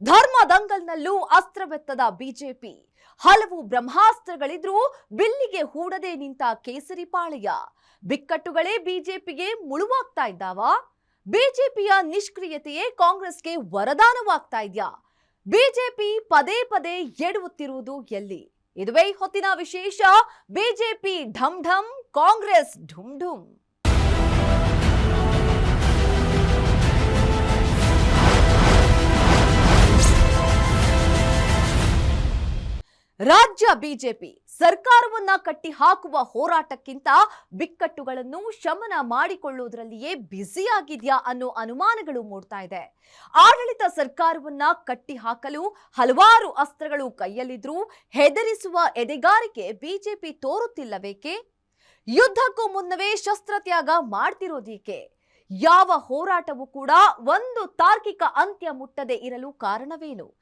ಧರ್ಮ ದಂಗಲ್ನಲ್ಲೂ ಅಸ್ತ್ರವೆತ್ತದ ಬಿಜೆಪಿ. ಹಲವು ಬ್ರಹ್ಮಾಸ್ತ್ರಗಳಿದ್ರೂ ಬಿಲ್ಲಿಗೆ ಹೂಡದೆ ನಿಂತ ಕೇಸರಿ ಪಾಳೆಯ. ಬಿಕ್ಕಟ್ಟುಗಳೇ ಬಿಜೆಪಿಗೆ ಮುಳುವಾಗ್ತಾ ಇದ್ದಾವ? ಬಿಜೆಪಿಯ ನಿಷ್ಕ್ರಿಯತೆಯೇ ಕಾಂಗ್ರೆಸ್ಗೆ ವರದಾನವಾಗ್ತಾ ಇದೆಯಾ? ಬಿಜೆಪಿ ಪದೇ ಪದೇ ಎಡುತ್ತಿರುವುದು ಎಲ್ಲಿ? ಇದುವೇ ಹೊತ್ತಿನ ವಿಶೇಷ. ಬಿಜೆಪಿ ಢಮ್ ಢಮ್, ಕಾಂಗ್ರೆಸ್ ಢುಮ್ ಢುಮ್. ರಾಜ್ಯ ಬಿಜೆಪಿ ಸರ್ಕಾರವನ್ನ ಕಟ್ಟಿ ಹಾಕುವ ಹೋರಾಟಕ್ಕಿಂತ ಬಿಕ್ಕಟ್ಟುಗಳನ್ನು ಶಮನ ಮಾಡಿಕೊಳ್ಳುವುದರಲ್ಲಿಯೇ ಬ್ಯುಸಿಯಾಗಿದ್ಯಾ ಅನ್ನೋ ಅನುಮಾನಗಳು ಮೂಡ್ತಾ ಇದೆ. ಆಡಳಿತ ಸರ್ಕಾರವನ್ನ ಕಟ್ಟಿ ಹಾಕಲು ಹಲವಾರು ಅಸ್ತ್ರಗಳು ಕೈಯಲ್ಲಿದ್ರೂ ಹೆದರಿಸುವ ಎದೆಗಾರಿಕೆ ಬಿಜೆಪಿ ತೋರುತ್ತಿಲ್ಲವೇಕೆ? ಯುದ್ಧಕ್ಕೂ ಮುನ್ನವೇ ಶಸ್ತ್ರತ್ಯಾಗ ಮಾಡ್ತಿರೋದೀಕೆ? ಯಾವ ಹೋರಾಟವೂ ಕೂಡ ಒಂದು ತಾರ್ಕಿಕ ಅಂತ್ಯ ಮುಟ್ಟದೆ ಇರಲು ಕಾರಣವೇನು?